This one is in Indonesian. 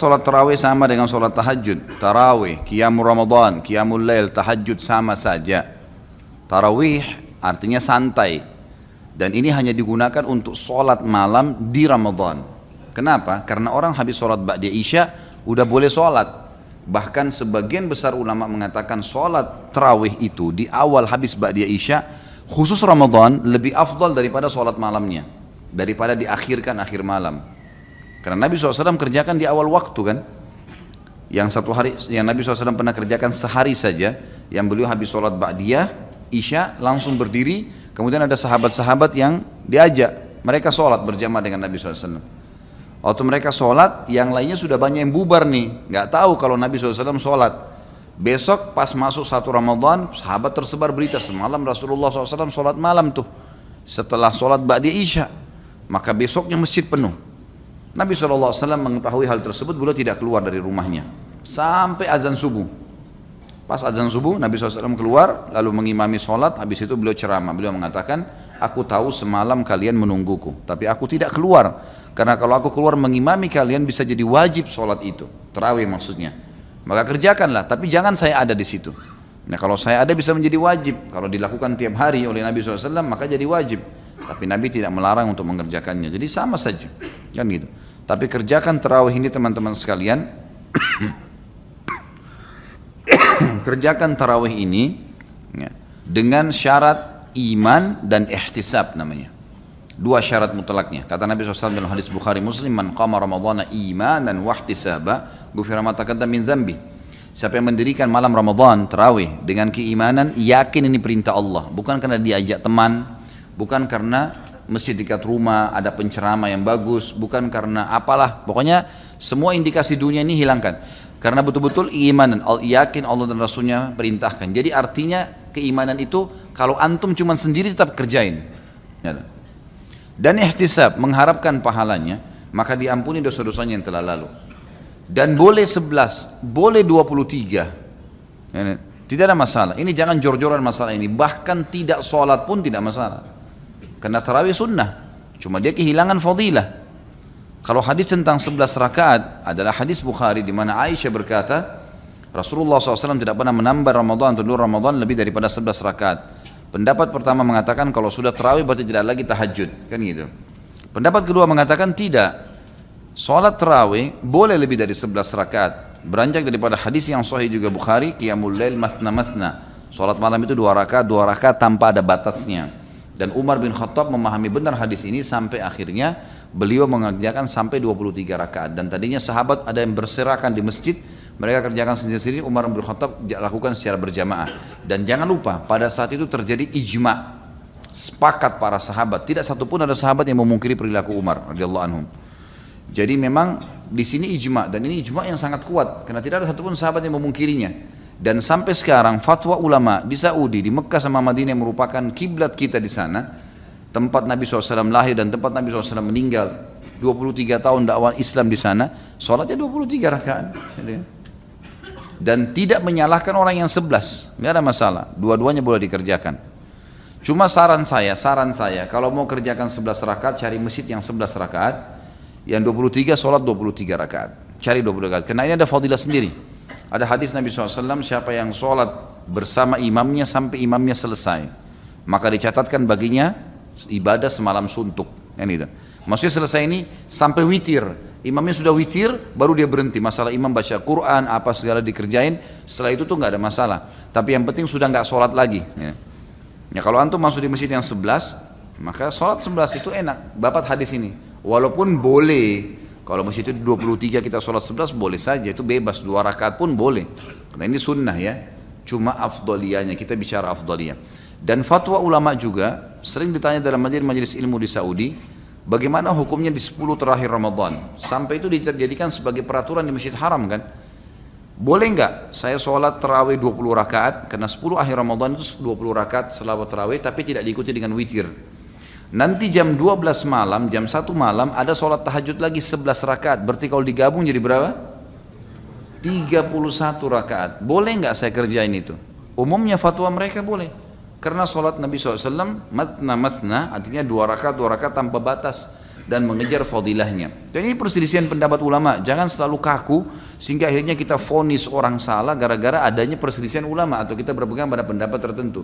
sholat tarawih sama dengan sholat tahajud? Tarawih, qiyamul Ramadan, qiyamul lail, tahajud sama saja. Tarawih artinya santai. Dan ini hanya digunakan untuk sholat malam di Ramadan. Kenapa? Karena orang habis sholat ba'da isya udah boleh sholat. Bahkan sebagian besar ulama mengatakan sholat tarawih itu di awal habis ba'da isya, khusus Ramadan lebih afdal daripada sholat malamnya, daripada diakhirkan akhir malam. Karena Nabi SAW kerjakan di awal waktu kan. Yang satu hari yang Nabi SAW pernah kerjakan sehari saja, yang beliau habis sholat ba'diyah isya langsung berdiri, kemudian ada sahabat-sahabat yang diajak, mereka sholat berjamaah dengan Nabi SAW. Waktu mereka sholat, yang lainnya sudah banyak yang bubar nih, nggak tahu kalau Nabi SAW sholat. Besok pas masuk 1 Ramadan, sahabat tersebar berita semalam Rasulullah SAW sholat malam tuh setelah sholat ba'diyah isya, maka besoknya masjid penuh. Nabi SAW mengetahui hal tersebut, beliau tidak keluar dari rumahnya sampai azan subuh. Pas azan subuh Nabi SAW keluar lalu mengimami sholat. Habis itu beliau ceramah, beliau mengatakan, aku tahu semalam kalian menungguku, tapi aku tidak keluar karena kalau aku keluar mengimami kalian bisa jadi wajib sholat itu, tarawih maksudnya. Maka kerjakanlah, tapi jangan saya ada di situ. Nah kalau saya ada bisa menjadi wajib, kalau dilakukan tiap hari oleh Nabi SAW maka jadi wajib. Tapi Nabi tidak melarang untuk mengerjakannya, jadi sama saja kan gitu. Tapi kerjakan tarawih ini teman-teman sekalian. Kerjakan tarawih ini ya, dengan syarat iman dan ihtisab namanya. 2 syarat mutlaknya. Kata Nabi SAW dalam hadis Bukhari Muslim, man qama ramadhana imanan wa ihtisaba ghufira ma taqaddama min dzambi. Siapa yang mendirikan malam Ramadan tarawih dengan keimanan, yakin ini perintah Allah, bukan karena diajak teman, bukan karena masjid dekat rumah ada penceramah yang bagus, bukan karena apalah, pokoknya semua indikasi dunia ini hilangkan. Karena betul-betul iman dan yakin Allah dan Rasulnya perintahkan. Jadi artinya keimanan itu kalau antum cuma sendiri tetap kerjain. Dan ihtisab, mengharapkan pahalanya, maka diampuni dosa-dosanya yang telah lalu. Dan boleh 11, boleh 23. Tidak ada masalah. Ini jangan jor-joran masalah ini. Bahkan tidak sholat pun tidak masalah. Karena tarawih sunnah, cuma dia kehilangan fadilah. Kalau hadis tentang 11 rakaat adalah hadis Bukhari di mana Aisyah berkata, Rasulullah SAW tidak pernah menambah Ramadan atau luar Ramadan lebih daripada 11 rakaat. Pendapat pertama mengatakan kalau sudah tarawih berarti tidak lagi tahajud, kan gitu. Pendapat kedua mengatakan tidak. Salat tarawih boleh lebih dari 11 rakaat. Beranjak daripada hadis yang sahih juga Bukhari, qiyamul lail masna. Salat malam itu 2 rakaat tanpa ada batasnya. Dan Umar bin Khattab memahami benar hadis ini sampai akhirnya beliau mengerjakan sampai 23 rakaat. Dan tadinya sahabat ada yang berserakan di masjid, mereka kerjakan sendiri-sendiri, Umar bin Khattab lakukan secara berjamaah. Dan jangan lupa pada saat itu terjadi ijma, sepakat para sahabat, tidak satupun ada sahabat yang memungkiri perilaku Umar radhiyallahu anhum. Jadi memang di sini ijma, dan ini ijma yang sangat kuat karena tidak ada satupun sahabat yang memungkirinya. Dan sampai sekarang fatwa ulama di Saudi, di Mekah sama Madinah yang merupakan kiblat kita di sana, tempat Nabi SAW lahir dan tempat Nabi SAW meninggal, 23 tahun dakwah Islam di sana, sholatnya 23 rakaat. Dan tidak menyalahkan orang yang 11, nggak ada masalah, dua-duanya boleh dikerjakan. Cuma saran saya, kalau mau kerjakan 11 rakaat, cari masjid yang 11 rakaat, yang 23 sholat 23 rakaat, cari 20 rakaat, karena ini ada fadilah sendiri. Ada hadis Nabi SAW, siapa yang sholat bersama imamnya sampai imamnya selesai, maka dicatatkan baginya ibadah semalam suntuk. Maksudnya selesai ini sampai witir, imamnya sudah witir, baru dia berhenti. Masalah imam baca Quran, apa segala dikerjain, setelah itu tuh nggak ada masalah. Tapi yang penting sudah nggak sholat lagi. Ya kalau antum masuk di masjid yang 11, maka sholat 11 itu enak. Dapat hadis ini, walaupun boleh. Kalau masjid itu 23 kita sholat 11 boleh saja, itu bebas, 2 rakaat pun boleh. Karena ini sunnah ya, cuma afdaliyahnya, kita bicara afdaliyah. Dan fatwa ulama juga sering ditanya dalam majelis ilmu di Saudi, bagaimana hukumnya di 10 terakhir Ramadan? Sampai itu dijadikan sebagai peraturan di Masjid Haram kan? Boleh nggak saya sholat tarawih 20 rakaat, karena 10 akhir Ramadan itu 20 rakaat selawat tarawih, tapi tidak diikuti dengan witir. Nanti jam 12 malam, jam 1 malam ada sholat tahajud lagi 11 rakaat. Berarti kalau digabung jadi berapa? 31 rakaat. Boleh nggak saya kerjain itu? Umumnya fatwa mereka boleh. Karena sholat Nabi SAW matna artinya 2 rakaat tanpa batas. dan mengejar fadilahnya. Dan ini perselisihan pendapat ulama, jangan selalu kaku sehingga akhirnya kita vonis orang salah gara-gara adanya perselisihan ulama atau kita berpegang pada pendapat tertentu.